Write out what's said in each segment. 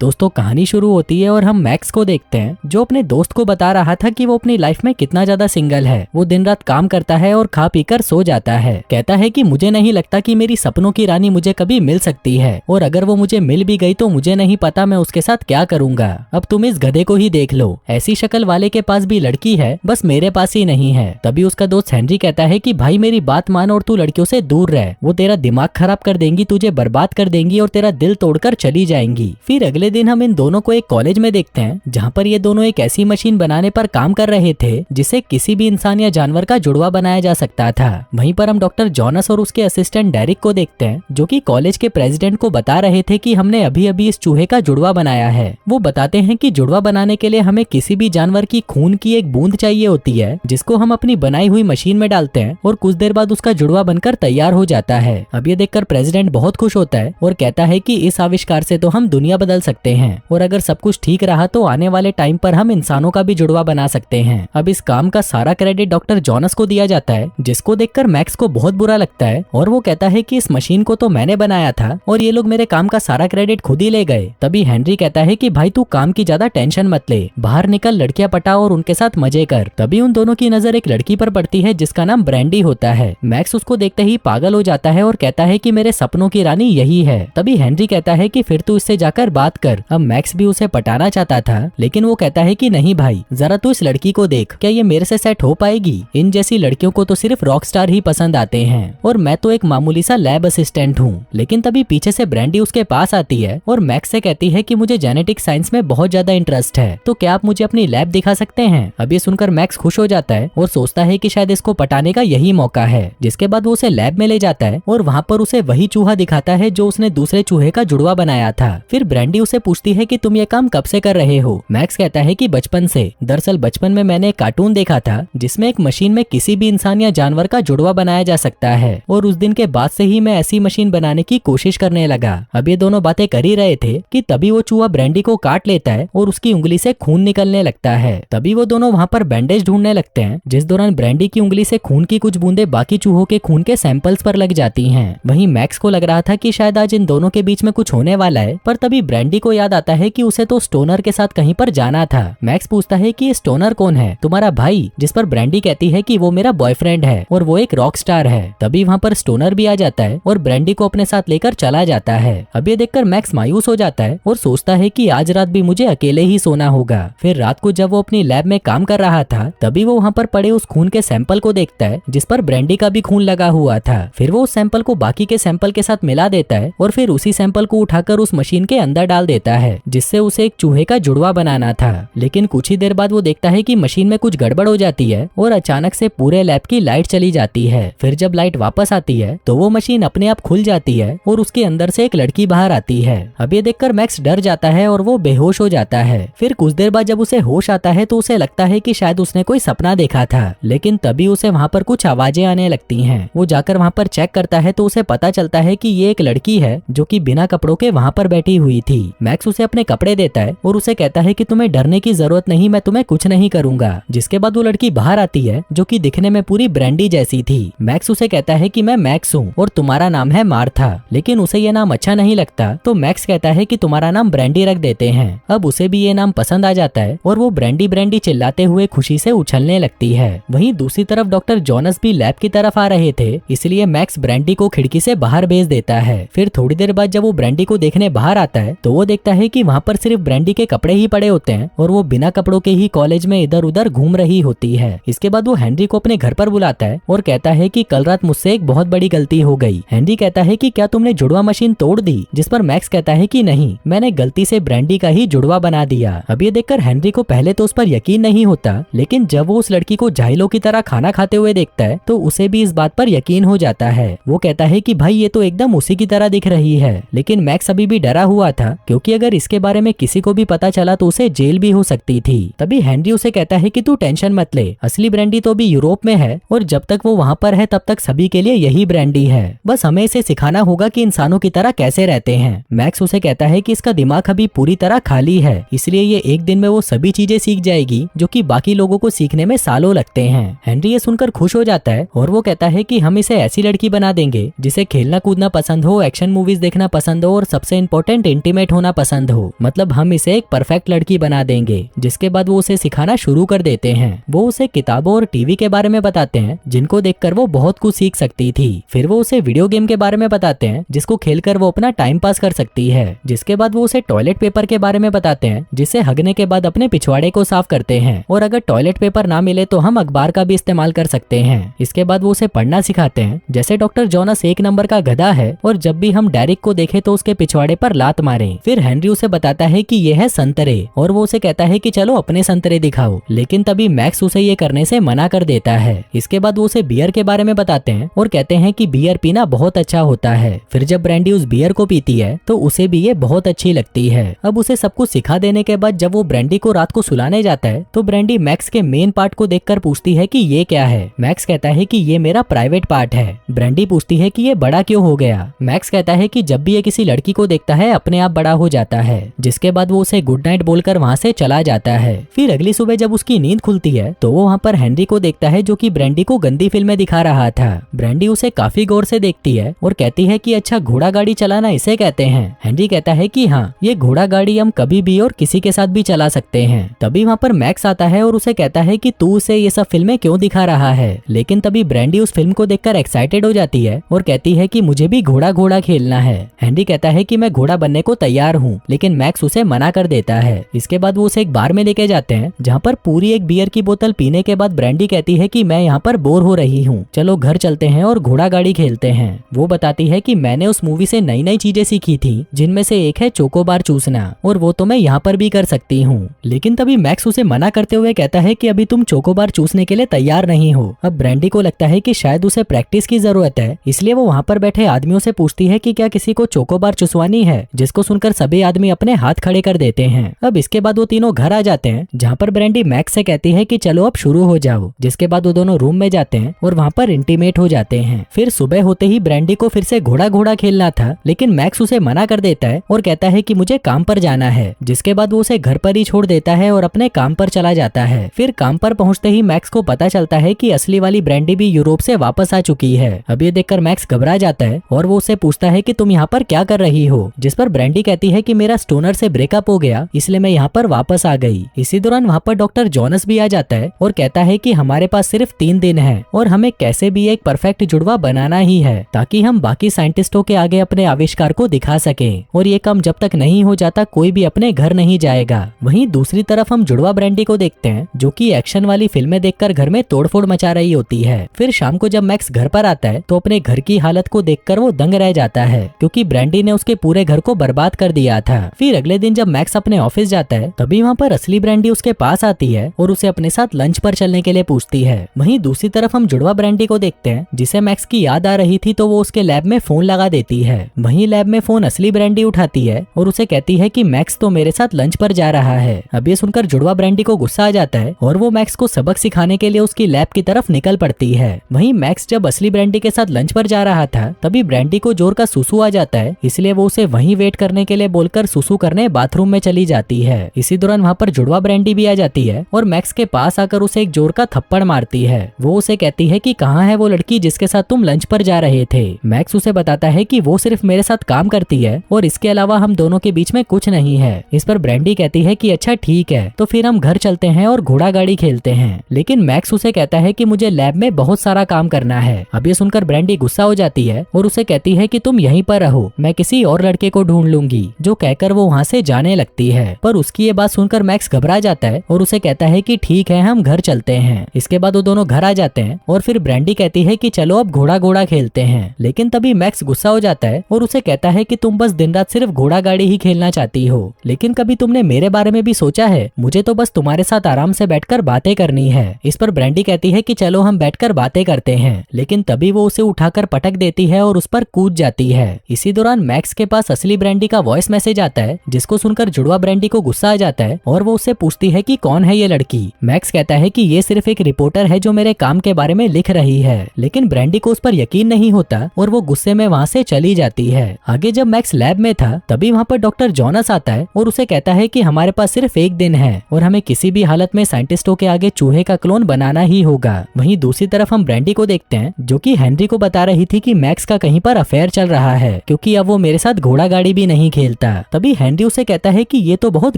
दोस्तों कहानी शुरू होती है और हम मैक्स को देखते हैं जो अपने दोस्त को बता रहा था कि वो अपनी लाइफ में कितना ज्यादा सिंगल है। वो दिन रात काम करता है और खा पीकर सो जाता है। कहता है कि मुझे नहीं लगता कि मेरी सपनों की रानी मुझे कभी मिल सकती है, और अगर वो मुझे मिल भी गई तो मुझे नहीं पता मैं उसके साथ क्या करूंगा। अब तुम इस गधे को ही देख लो, ऐसी शक्ल वाले के पास भी लड़की है, बस मेरे पास ही नहीं है। तभी उसका दोस्त हेनरी कहता है कि भाई मेरी बात मान और तू लड़कियों से दूर रह, वो तेरा दिमाग खराब कर देंगी, तुझे बर्बाद कर देंगी और तेरा दिल तोड़कर चली जाएंगी। फिर अगले दिन हम इन दोनों को एक कॉलेज में देखते हैं जहाँ पर ये दोनों एक ऐसी मशीन बनाने पर काम कर रहे थे जिसे किसी भी इंसान या जानवर का जुड़वा बनाया जा सकता था। वहीं पर हम डॉक्टर जॉनस और उसके असिस्टेंट डेरिक को देखते हैं जो कि कॉलेज के प्रेसिडेंट को बता रहे थे कि हमने अभी अभी इस चूहे का जुड़वा बनाया है। वो बताते हैं कि जुड़वा बनाने के लिए हमें किसी भी जानवर की खून की एक बूंद चाहिए होती है जिसको हम अपनी बनाई हुई मशीन में डालते हैं और कुछ देर बाद उसका जुड़वा बनकर तैयार हो जाता है। अब ये देखकर प्रेसिडेंट बहुत खुश होता है और कहता है कि इस आविष्कार से तो हम दुनिया बदल सकते हैं, और अगर सब कुछ ठीक रहा तो आने वाले टाइम पर हम इंसानों का भी जुड़वा बना सकते हैं। अब इस काम का सारा क्रेडिट डॉक्टर जॉनस को दिया जाता है, जिसको देखकर मैक्स को बहुत बुरा लगता है और वो कहता है कि इस मशीन को तो मैंने बनाया था और ये लोग मेरे काम का सारा क्रेडिट खुद ही ले गए। तभी हेनरी कहता है कि भाई तू काम की ज्यादा टेंशन मत ले, बाहर निकल, लड़कियां पटा और उनके साथ मजे कर। तभी उन दोनों की नजर एक लड़की पर पड़ती है जिसका नाम ब्रैंडी होता है। मैक्स उसको देखते ही पागल हो जाता है और कहता है कि मेरे सपनों की रानी यही है। तभी हेनरी कहता है कि फिर तू इससे जाकर बात कर। अब मैक्स भी उसे पटाना चाहता था, लेकिन वो कहता है कि नहीं भाई, जरा तू इस लड़की को देख, क्या ये मेरे से सेट हो पाएगी? इन जैसी लड़कियों को तो सिर्फ रॉक स्टार ही पसंद आते हैं और मैं तो एक मामूली सा लैब असिस्टेंट हूँ। लेकिन तभी पीछे से ब्रैंडी उसके पास आती है और मैक्स से कहती है कि मुझे जेनेटिक साइंस में बहुत ज्यादा इंटरेस्ट है, तो क्या आप मुझे अपनी लैब दिखा सकते हैं? अब ये सुनकर मैक्स खुश हो जाता है और सोचता है कि शायद इसको पटाने का यही मौका है। जिसके बाद वो उसे लैब में ले जाता है और वहाँ पर उसे वही चूहा दिखाता है जो उसने दूसरे चूहे का जुड़वा बनाया था। फिर ब्रैंडी उसे पूछती है कि तुम ये काम कब से कर रहे हो? मैक्स कहता है कि बचपन से। दरअसल बचपन में मैंने एक कार्टून देखा था जिसमें एक मशीन में किसी भी इंसान या जानवर का जुड़वा बनाया जा सकता है, और उस दिन के बाद से ही मैं ऐसी मशीन बनाने की कोशिश करने लगा। अब ये दोनों बातें कर ही रहे थे कि तभी वो चूहा ब्रैंडी को काट लेता है और उसकी उंगली से खून निकलने लगता है। तभी वो दोनों वहाँ पर बैंडेज ढूंढने लगते हैं, जिस दौरान ब्रैंडी की उंगली से खून की कुछ बूंदे बाकी चूहों के खून के सैंपल्स पर लग जाती हैं। वहीं मैक्स को लग रहा था कि शायद आज इन दोनों के बीच में कुछ होने वाला है, पर तभी ब्रैंडी को याद आता है कि उसे तो स्टोनर के साथ कहीं पर जाना था। मैक्स पूछता है कि ये स्टोनर कौन है? तुम्हारा भाई, जिस पर ब्रैंडी कहती है कि वो मेरा बॉयफ्रेंड है और वो एक रॉक स्टार है। तभी वहाँ पर स्टोनर भी आ जाता है और ब्रैंडी को अपने साथ लेकर चला जाता है। अब ये देखकर मैक्स मायूस हो जाता है और सोचता है कि आज रात भी मुझे अकेले ही सोना होगा। फिर रात को जब वो अपनी लैब में काम कर रहा था तभी वो वहाँ पर पड़े उस खून के सैंपल को देखता है जिस पर ब्रैंडी का भी खून लगा हुआ था। फिर वो उस सैंपल को बाकी के सैंपल के साथ मिला देता है और फिर उसी सैंपल को उठाकर उस मशीन के अंदर डाल देता है जिससे उसे एक चूहे का जुड़वा बनाना था। लेकिन कुछ ही देर बाद वो देखता है कि मशीन में कुछ गड़बड़ हो जाती है और अचानक से पूरे लैब की लाइट चली जाती है। फिर जब लाइट वापस आती है तो वो मशीन अपने आप खुल जाती है और उसके अंदर से एक लड़की बाहर आती है। अब ये देखकर मैक्स डर जाता है और वो बेहोश हो जाता है। फिर कुछ देर बाद जब उसे होश आता है तो उसे लगता है कि शायद उसने कोई सपना देखा था, लेकिन तभी उसे वहाँ पर कुछ आवाजें आने लगती हैं। वो जाकर वहाँ पर चेक करता है तो उसे पता चलता है कि ये एक लड़की है जो कि बिना कपड़ों के वहाँ पर बैठी हुई थी। मैक्स उसे अपने कपड़े देता है और उसे कहता है कि तुम्हें डरने की जरूरत नहीं, मैं तुम्हें कुछ नहीं करूंगा। जिसके बाद वो लड़की बाहर आती है जो कि दिखने में पूरी ब्रैंडी जैसी थी। मैक्स उसे कहता है कि मैं मैक्स हूँ और तुम्हारा नाम है मार्था, लेकिन उसे ये नाम अच्छा नहीं लगता तो मैक्स कहता है कि तुम्हारा नाम ब्रैंडी रख देते हैं। अब उसे भी ये नाम पसंद आ जाता है और वो ब्रैंडी ब्रैंडी चिल्लाते हुए खुशी से उछलने लगती है। वहीं दूसरी तरफ डॉक्टर जॉनस भी लैब की तरफ आ रहे थे, इसलिए मैक्स ब्रैंडी को खिड़की से बाहर भेज देता है। फिर थोड़ी देर बाद जब वो ब्रैंडी को देखने बाहर आता है तो वो देखता है कि वहाँ पर सिर्फ ब्रैंडी के कपड़े ही पड़े होते हैं और वो बिना कपड़ों के ही कॉलेज में इधर उधर घूम रही होती है। इसके बाद वो हेनरी को अपने घर पर बुलाता है और कहता है कि कल रात मुझसे एक बहुत बड़ी गलती हो गई। हेनरी कहता है कि क्या तुमने जुड़वा मशीन तोड़ दी? जिस पर मैक्स कहता है कि नहीं, मैंने गलती से ब्रैंडी का ही जुड़वा बना दिया। अब ये देखकर हेनरी को पहले तो उस पर यकीन नहीं होता, लेकिन जब वो उस लड़की को जाहिलों की तरह खाना खाते हुए देखता है तो उसे भी इस बात पर यकीन हो जाता है। वो कहता है कि भाई ये तो एकदम उसी की तरह दिख रही है। लेकिन मैक्स अभी भी डरा हुआ था क्योंकि अगर इसके बारे में किसी को भी पता चला तो उसे जेल भी हो सकती थी। तभी हेनरी उसे कहता है कि तू टेंशन मत ले, असली ब्रैंडी तो भी यूरोप में है और जब तक वो वहाँ पर है तब तक सभी के लिए यही ब्रैंडी है, बस हमें इसे सिखाना होगा कि इंसानों की तरह कैसे रहते हैं। मैक्स उसे कहता है कि इसका दिमाग अभी पूरी तरह खाली है, इसलिए ये एक दिन में वो सभी चीजें सीख जाएगी जो कि बाकी लोगों को सीखने में सालों लगते हैं। हेनरी ये सुनकर खुश हो जाता है और वो कहता है कि हम इसे ऐसी लड़की बना देंगे जिसे खेलना कूदना पसंद हो, एक्शन मूवीज देखना पसंद हो और सबसे इम्पोर्टेंट इंटीमेट होना पसंद हो, मतलब हम इसे एक परफेक्ट लड़की बना देंगे। जिसके बाद वो उसे सिखाना शुरू कर देते हैं। वो उसे किताबों और टीवी के बारे में बताते हैं जिनको देखकर वो बहुत कुछ सीख सकती थी। फिर वो उसे वीडियो गेम के बारे में बताते हैं जिसको खेलकर वो अपना टाइम पास कर सकती है। जिसके बाद वो उसे टॉयलेट पेपर के बारे में बताते हैं जिसे हगने के बाद अपने पिछवाड़े को साफ करते हैं, और अगर टॉयलेट पेपर ना मिले तो हम अखबार का भी इस्तेमाल कर सकते हैं। इसके बाद वो उसे पढ़ना सिखाते हैं जैसे डॉक्टर जोनस एक नंबर का गधा है और जब भी हम डेरिक को देखे तो उसके पिछवाड़े पर लात मारें। फिर हेनरी उसे बताता है कि ये है संतरे और वो उसे कहता है कि चलो अपने संतरे दिखाओ, लेकिन तभी मैक्स उसे ये करने से मना कर देता है। इसके बाद वो उसे बियर के बारे में बताते हैं और कहते हैं कि बियर पीना बहुत अच्छा होता है। फिर जब ब्रैंडी उस बियर को पीती है तो उसे भी ये बहुत अच्छी लगती है। अब उसे सब कुछ सिखा देने के बाद जब वो ब्रैंडी को रात को सुलाने जाता है तो ब्रैंडी मैक्स के मेन पार्ट को देखकर पूछती है कि ये क्या है। मैक्स कहता है कि ये मेरा प्राइवेट पार्ट है। ब्रैंडी पूछती है कि ये बड़ा क्यों हो गया। मैक्स कहता है कि जब भी ये किसी लड़की को देखता है अपने आप बड़ा हो जाता है। जिसके बाद वो उसे गुड नाइट बोलकर वहाँ से चला जाता है। फिर अगली सुबह जब उसकी नींद खुलती है तो वो वहाँ पर हेनरी को देखता है जो कि ब्रैंडी को गंदी फिल्में दिखा रहा था। ब्रैंडी उसे काफी गौर से देखती है और कहती है कि अच्छा घोड़ा गाड़ी चलाना इसे कहते हैं। हेनरी कहता है कि हाँ, ये घोड़ा गाड़ी हम कभी भी और किसी के साथ भी चला सकते हैं। तभी वहाँ पर मैक्स आता है और उसे कहता है कि तू उसे ये सब फिल्में क्यों दिखा रहा है। लेकिन तभी ब्रैंडी उस फिल्म को देखकर एक्साइटेड हो जाती है और कहती है कि मुझे भी घोड़ा घोड़ा खेलना है। हेनरी कहता है कि मैं घोड़ा बनने को तैयार हूँ, लेकिन मैक्स उसे मना कर देता है। इसके बाद वो उसे एक बार में लेके जाते हैं जहाँ पर पूरी एक बियर की बोतल पीने के बाद ब्रैंडी कहती है कि मैं यहाँ पर बोर हो रही हूँ, चलो घर चलते हैं और घोड़ा गाड़ी खेलते हैं। वो बताती है कि मैंने उस मूवी से नई नई चीजें सीखी थी जिनमें से एक है चोकोबार चूसना, और वो तो मैं यहाँ पर भी कर सकती हूँ। लेकिन तभी मैक्स उसे मना करते हुए कहता है कि अभी तुम चोकोबार चूसने के लिए तैयार नहीं हो। अब ब्रैंडी को लगता है कि शायद उसे प्रैक्टिस की जरूरत है, इसलिए वो वहाँ पर बैठे आदमियों से पूछती है कि क्या किसी को चोकोबार चुसवानी है, जिसको सुनकर सभी आदमी अपने हाथ खड़े कर देते हैं। अब इसके बाद वो तीनों घर आ जाते हैं जहाँ पर ब्रैंडी मैक्स से कहती है कि चलो अब शुरू हो जाओ। जिसके बाद वो दोनों रूम में जाते हैं और वहाँ पर इंटीमेट हो जाते हैं। फिर सुबह होते ही ब्रैंडी को फिर से घोड़ा घोड़ा खेलना था, लेकिन मैक्स उसे मना कर देता है और कहता है कि मुझे काम पर जाना है। जिसके बाद वो उसे घर पर ही छोड़ देता है और अपने काम पर चला जाता है। फिर काम पर पहुंचते ही मैक्स को पता चलता है कि असली वाली ब्रैंडी भी यूरोप से वापस आ चुकी है। अब ये देखकर मैक्स घबरा जाता है और वो उससे पूछता है कि तुम यहाँ पर क्या कर रही हो। जिस पर ब्रैंडी कहती है कि मेरा स्टोनर से ब्रेकअप हो गया, इसलिए मैं यहाँ पर वापस आ गई। इसी दौरान वहाँ पर डॉक्टर जोनस भी आ जाता है और कहता है कि हमारे पास सिर्फ 3 दिन है और हमें कैसे भी एक परफेक्ट जुड़वा बनाना ही है ताकि हम बाकी साइंटिस्टों के आगे अपने आविष्कार को दिखा सकें, और ये काम जब तक नहीं हो जाता कोई भी अपने घर नहीं जाएगा। वहीं दूसरी तरफ हम जुड़वा ब्रैंडी को देखते हैं जो कि एक्शन वाली फिल्में देखकर घर में तोड़फोड़ मचा रही होती है। फिर शाम को जब मैक्स घर पर आता है तो अपने घर की हालत को देखकर वो दंग रह जाता है क्योंकि ब्रैंडी ने उसके पूरे घर को बर्बाद कर दिया था। फिर अगले दिन जब मैक्स अपने ऑफिस जाता है तभी वहाँ पर असली ब्रैंडी उसके पास आती है और उसे अपने साथ लंच पर चलने के लिए पूछती है। वहीं दूसरी तरफ हम जुड़वा ब्रैंडी को देखते हैं जिसे मैक्स की याद आ रही थी तो वो उसके लैब में फोन लगा देती है। वहीं लैब में फोन असली ब्रैंडी उठाती है और उसे कहती है कि मैक्स तो मेरे साथ लंच पर जा रहा है। अब ये सुनकर जुड़वा ब्रैंडी को गुस्सा आ जाता है और वो मैक्स को सबक सिखाने के लिए उसकी लैब की तरफ निकल पड़ती है। वहीं मैक्स जब असली ब्रैंडी के साथ लंच पर जा रहा था तभी ब्रैंडी को जोर का सुसु आ जाता है, इसलिए वो उसे वहीं वेट करने के लिए बोलकर सुसु करने बाथरूम में चली जाती है। इसी दौरान वहाँ पर जुड़वा ब्रैंडी भी आ जाती है और मैक्स के पास आकर उसे एक जोर का थप्पड़ मारती है। वो उसे कहती है कि कहाँ है वो लड़की जिसके साथ तुम लंच पर जा रहे थे। मैक्स उसे बताता है कि वो सिर्फ मेरे साथ काम करती है और इसके अलावा हम दोनों के बीच में कुछ नहीं है। इस पर ब्रैंडी कहती है कि अच्छा ठीक है, तो फिर हम घर चलते हैं और घोड़ा गाड़ी खेलते हैं। लेकिन मैक्स उसे कहता है कि मुझे लैब में बहुत सारा काम करना है। अब ये सुनकर ब्रैंडी गुस्सा हो जाती है और उसे कहती है कि तुम यहीं पर रहो, मैं किसी और लड़के को ढूंढ लूंगी, जो कहकर वो वहाँ से जाने लगती है। पर उसकी ये बात सुनकर मैक्स घबरा जाता है और उसे कहता है कि ठीक है हम घर चलते हैं। इसके बाद वो दोनों घर आ जाते हैं और फिर ब्रैंडी कहती है कि चलो अब घोड़ा घोड़ा खेलते हैं। लेकिन तभी मैक्स गुस्सा हो जाता है और उसे कहता है कि तुम बस दिन रात सिर्फ घोड़ा गाड़ी ही खेलना चाहती हो, लेकिन कभी तुमने मेरे बारे में भी सोचा है? मुझे तो बस तुम्हारे साथ आराम से बैठकर बातें करनी है। इस पर ब्रैंडी कहती है कि चलो हम बैठकर बातें करते हैं, लेकिन तभी वो उसे उठाकर पटक देती है और उस पर कूद जाती है। इसी दौरान मैक्स के पास असली ब्रैंडी का वॉइस मैसेज आता है जिसको सुनकर जुड़वा ब्रैंडी को गुस्सा आ जाता है और वो उससे पूछती है कि कौन है ये लड़की। मैक्स कहता है कि ये सिर्फ एक रिपोर्टर है जो मेरे काम के बारे में लिख रही है, लेकिन ब्रैंडी को उस पर यकीन नहीं होता और वो गुस्से में वहाँ से चली जाती है। आगे जब मैक्स लैब में था तभी वहाँ पर डॉक्टर जोनस आता है और उसे कहता है कि हमारे पास सिर्फ 1 दिन है और हमें किसी भी हालत में साइंटिस्टों के आगे चूहे का क्लोन बनाना ही होगा। वहीं दूसरी तरफ हम ब्रैंडी को देखते हैं जो कि हेनरी को बता रही थी कि मैक्स का कहीं पर अफेयर चल रहा है क्योंकि अब वो मेरे साथ घोड़ा गाड़ी भी नहीं खेलती। खेलता। तभी हेनरी उसे कहता है कि ये तो बहुत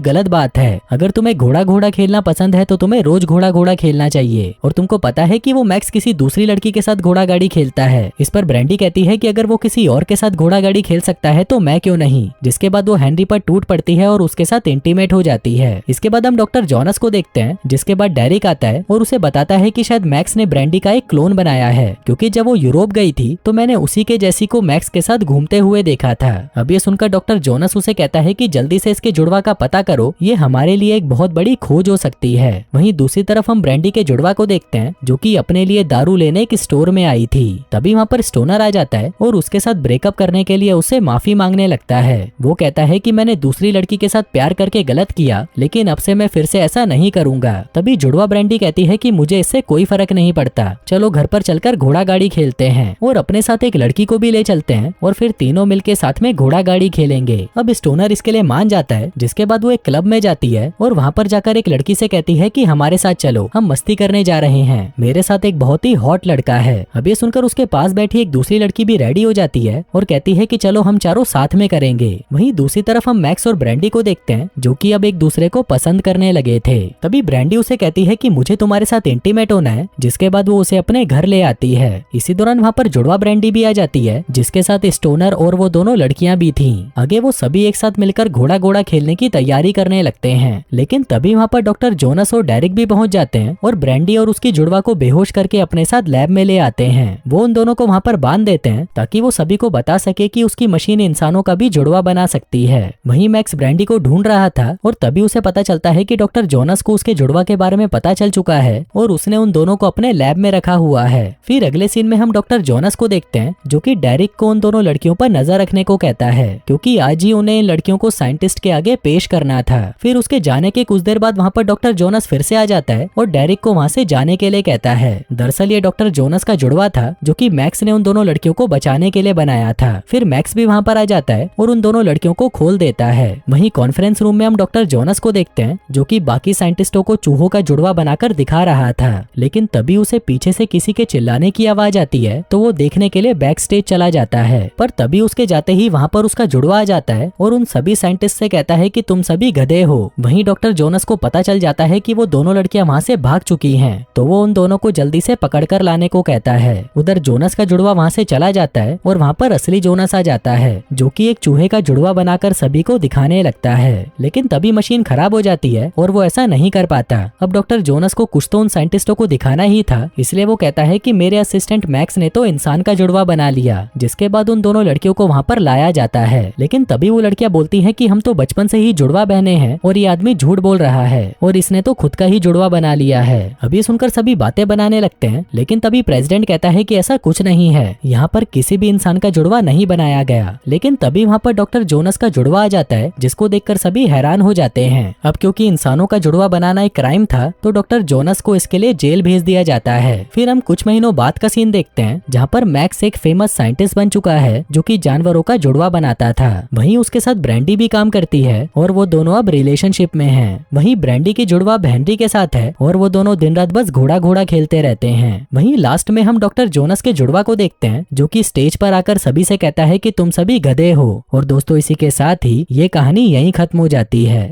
गलत बात है, अगर तुम्हें घोड़ा घोड़ा खेलना पसंद है तो तुम्हें रोज घोड़ा घोड़ा खेलना चाहिए। और तुमको पता है कि वो मैक्स किसी दूसरी लड़की के साथ घोड़ा गाड़ी खेलता है। इस पर ब्रैंडी कहती है कि अगर वो किसी और के साथ घोड़ा गाड़ी खेल सकता है तो मैं क्यों नहीं। जिसके बाद वो हेनरी पर टूट पड़ती है और उसके साथ इंटीमेट हो जाती है। इसके बाद हम डॉक्टर जोनस को देखते हैं, जिसके बाद डेरिक आता है और उसे बताता है कि शायद मैक्स ने ब्रैंडी का एक क्लोन बनाया है, क्योंकि जब वो यूरोप गई थी तो मैंने उसी के जैसी को मैक्स के साथ घूमते हुए देखा था। अब ये सुनकर डॉक्टर जोनस उसे कहता है कि जल्दी से इसके जुड़वा का पता करो, ये हमारे लिए एक बहुत बड़ी खोज हो सकती है। वहीं दूसरी तरफ हम ब्रैंडी के जुड़वा को देखते हैं, जो कि अपने लिए दारू लेने एक स्टोर में आई थी। तभी वहाँ पर स्टोनर आ जाता है और उसके साथ ब्रेकअप करने के लिए उससे माफी मांगने लगता है। वो कहता है कि मैंने दूसरी लड़की के साथ प्यार करके गलत किया, लेकिन अब से मैं फिर से ऐसा नहीं करूंगा। तभी जुड़वा ब्रैंडी कहती है कि मुझे इससे कोई फर्क नहीं पड़ता, चलो घर पर चलकर घोड़ा गाड़ी खेलते हैं, और अपने साथ एक लड़की को भी ले चलते हैं और फिर तीनों मिलके साथ में घोड़ा गाड़ी खेलेंगे। अब स्टोनर इसके लिए मान जाता है, जिसके बाद वो एक क्लब में जाती है और वहाँ पर जाकर एक लड़की से कहती है कि हमारे साथ चलो, हम मस्ती करने जा रहे हैं, मेरे साथ एक बहुत ही हॉट लड़का है। अब ये सुनकर उसके पास बैठी एक दूसरी लड़की भी रेडी हो जाती है और कहती है कि चलो हम चारों साथ में करेंगे। वहीं दूसरी तरफ हम मैक्स और ब्रैंडी को देखते हैं, जो कि अब एक दूसरे को पसंद करने लगे थे। तभी ब्रैंडी उसे कहती है कि मुझे तुम्हारे साथ इंटीमेट होना है, जिसके बाद वो उसे अपने घर ले आती है। इसी दौरान वहाँ पर जुड़वा ब्रैंडी भी आ जाती है, जिसके साथ स्टोनर और वो दोनों लड़कियां भी थीं। आगे वो सभी एक साथ मिलकर घोड़ा घोड़ा खेलने की तैयारी करने लगते हैं, लेकिन तभी वहाँ पर डॉक्टर जोनस और डेरिक भी पहुंच जाते हैं और ब्रैंडी और उसकी जुड़वा को बेहोश करके अपने साथ लैब में ले आते हैं। वो उन दोनों को वहाँ पर बांध देते हैं ताकि वो सभी को बता सके कि उसकी मशीन इंसानों का भी जुड़वा बना सकती है। वहीं मैक्स ब्रैंडी को ढूंढ रहा था और तभी उसे पता चलता है कि डॉक्टर जोनस को उसके जुड़वा के बारे में पता चल चुका है और उसने उन दोनों को अपने लैब में रखा हुआ है। फिर अगले सीन में हम डॉक्टर जोनस को देखते हैं, जो कि डेरिक को उन दोनों लड़कियों पर नजर रखने को कहता है, क्योंकि आज ही उन्हें इन लड़कियों को साइंटिस्ट के आगे पेश करना था। फिर उसके जाने के कुछ देर बाद वहाँ पर डॉक्टर जोनस फिर से आ जाता है और डेरिक को वहाँ से जाने के लिए कहता है। दरअसल ये डॉक्टर जोनस का जुड़वा था, जो कि मैक्स ने उन दोनों लड़कियों को बचाने के लिए बनाया था। फिर मैक्स भी वहाँ पर आ जाता है और उन दोनों लड़कियों को खोल देता है। वहीं कॉन्फ्रेंस रूम में हम डॉक्टर जोनस को देखते हैं, जो कि बाकी साइंटिस्टों को चूहों का जुड़वा बनाकर दिखा रहा था, लेकिन तभी उसे पीछे से किसी के चिल्लाने की आवाज आती है, तो वो देखने के लिए बैक स्टेज चला जाता है। पर तभी उसके जाते ही वहाँ पर उसका जुड़वा आ जाता है और उन सभी साइंटिस्ट से कहता है कि तुम सभी गधे हो। वहीं डॉक्टर जोनस को पता चल जाता है कि वो दोनों लड़कियां वहाँ से भाग चुकी हैं, तो वो उन दोनों को जल्दी से पकड़कर लाने को कहता है। उधर जोनस का जुड़वा वहाँ से चला जाता है और वहाँ पर असली जोनस आ जाता है, जो कि एक चूहे का जुड़वा बनाकर सभी को दिखाने लगता है। लेकिन तभी मशीन खराब हो जाती है और वो ऐसा नहीं कर पाता। अब डॉक्टर जोनस को कुछ तो उन साइंटिस्टों को दिखाना ही था, इसलिए वो कहता है कि मेरे असिस्टेंट मैक्स ने तो इंसान का जुड़वा बना लिया। जिसके बाद उन दोनों लड़कियों को वहाँ पर लाया जाता है, लेकिन तभी वो लड़कियां बोलती हैं कि हम तो बचपन से ही जुड़वा बहने हैं और ये आदमी झूठ बोल रहा है और इसने तो खुद का ही जुड़वा बना लिया है। अभी सुनकर सभी बातें बनाने लगते हैं, लेकिन तभी प्रेसिडेंट कहता है कि ऐसा कुछ नहीं है, यहाँ पर किसी भी इंसान का जुड़वा नहीं बनाया गया। लेकिन तभी वहाँ पर डॉक्टर जोनस का जुड़वा आ जाता है, जिसको देखकर सभी हैरान हो जाते हैं। अब क्योंकि इंसानों का जुड़वा बनाना एक क्राइम था, तो डॉक्टर जोनस को इसके लिए जेल भेज दिया जाता है। फिर हम कुछ महीनों बाद का सीन देखते हैं, जहाँ पर मैक्स एक फेमस साइंटिस्ट बन चुका है, जो कि जानवरों का जुड़वा बनाता था। वहीं उसके साथ ब्रैंडी भी काम करती है और वो दोनों अब रिलेशनशिप में हैं। वहीं ब्रैंडी की जुड़वा हेनरी के साथ है और वो दोनों दिन रात बस घोड़ा घोड़ा खेलते रहते हैं। वहीं लास्ट में हम डॉक्टर जोनस के जुड़वा को देखते हैं, जो कि स्टेज पर आकर सभी से कहता है कि तुम सभी गधे हो। और दोस्तों, इसी के साथ ही ये कहानी यहीं खत्म हो जाती है।